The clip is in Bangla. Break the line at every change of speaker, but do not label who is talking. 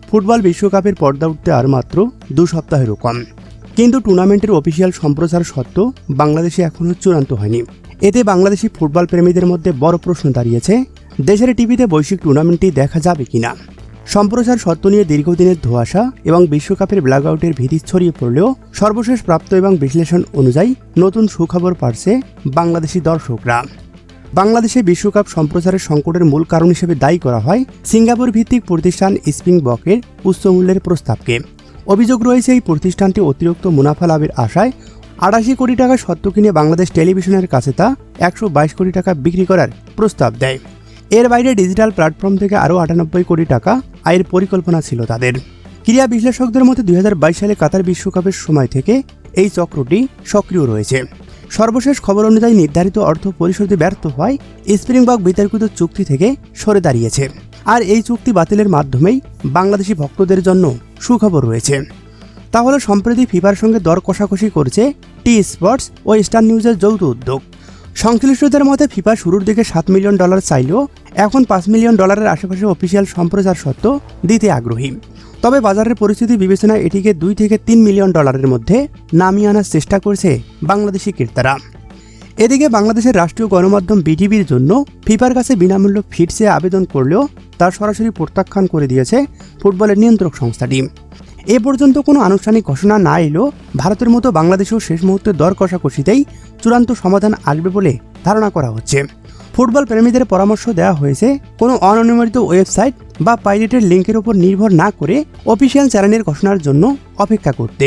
ফুটবল বিশ্বকাপের পর্দা উঠতে আর মাত্র 2 সপ্তাহেরও কম। কিন্তু টুর্নামেন্টের অফিসিয়াল সম্প্রচার সত্ত্বেও বাংলাদেশে এখনও চূড়ান্ত হয়নি। এতে বাংলাদেশি ফুটবল প্রেমীদের মধ্যে বড় প্রশ্ন দাঁড়িয়েছে, দেশের টিভিতে বৈশ্বিক টুর্নামেন্টটি দেখা যাবে কিনা। সম্প্রচার সত্ত্ব নিয়ে দীর্ঘদিনের ধোঁয়াশা এবং বিশ্বকাপের ব্ল্যাকআউটের ভীতি ছড়িয়ে পড়লেও সর্বশেষ প্রাপ্ত এবং বিশ্লেষণ অনুযায়ী নতুন সুখবর পাচ্ছে বাংলাদেশি দর্শকরা। বাংলাদেশে বিশ্বকাপ সম্প্রচারের সংকটের মূল কারণ হিসেবে দায়ী করা হয় সিঙ্গাপুর ভিত্তিক প্রতিষ্ঠান স্প্রিংবকের উচ্চ মূল্যের প্রস্তাবকে। অভিযোগ রয়েছে এই প্রতিষ্ঠানটি অতিরিক্ত মুনাফা লাভের আশায় 88 কোটি টাকা সত্ত্ব কিনে বাংলাদেশ টেলিভিশনের কাছে তা 122 কোটি টাকা বিক্রি করার প্রস্তাব দেয়। এর বাইরে ডিজিটাল প্ল্যাটফর্ম থেকে আরও 98 কোটি টাকা আয়ের পরিকল্পনা ছিল তাদের। ক্রীড়া বিশ্লেষকদের মতে 2022 সালে কাতার বিশ্বকাপের সময় থেকে এই চক্রটি সক্রিয় রয়েছে। সর্বশেষ খবর অনুযায়ী নির্ধারিত অর্থ পরিশোধে ব্যর্থ হয় স্প্রিংবক বিতর্কিত চুক্তি থেকে সরে দাঁড়িয়েছে। আর এই চুক্তি বাতিলের মাধ্যমেই বাংলাদেশি ভক্তদের জন্য সুখবর রয়েছে। তাহলে সম্প্রতি ফিফার সঙ্গে দর কষাকষি করছে টি স্পোর্টস ও স্টার নিউজের যৌথ উদ্যোগ। সংশ্লিষ্টদের মতে ফিফা শুরুর দিকে $7 মিলিয়ন চাইলেও এখন $5 মিলিয়ন আশেপাশে অফিসিয়াল সম্প্রচার সত্ত্ব দিতে আগ্রহী। তবে বাজারের পরিস্থিতি বিবেচনায় এটিকে $2 থেকে $3 মিলিয়ন মধ্যে নামিয়ে আনার চেষ্টা করছে বাংলাদেশি ক্রেতারা। এদিকে বাংলাদেশের রাষ্ট্রীয় গণমাধ্যম বিটিভির জন্য ফিফার কাছে বিনামূল্য ফিড চেয়ে আবেদন করলেও তার সরাসরি প্রত্যাখ্যান করে দিয়েছে ফুটবলের নিয়ন্ত্রক সংস্থাটি। এ পর্যন্ত কোনো আনুষ্ঠানিক ঘোষণা না এলেও ভারতের মতো বাংলাদেশেও শেষ মুহূর্তে দর কষাকষিতেই চূড়ান্ত সমাধান আসবে বলে ধারণা করা হচ্ছে। ফুটবল প্রেমীদের পরামর্শ দেওয়া হয়েছে কোনো অননুমোদিত ওয়েবসাইট বা পাইরেটেড লিঙ্কের উপর নির্ভর না করে অফিসিয়াল চ্যানেলের ঘোষণার জন্য অপেক্ষা করতে।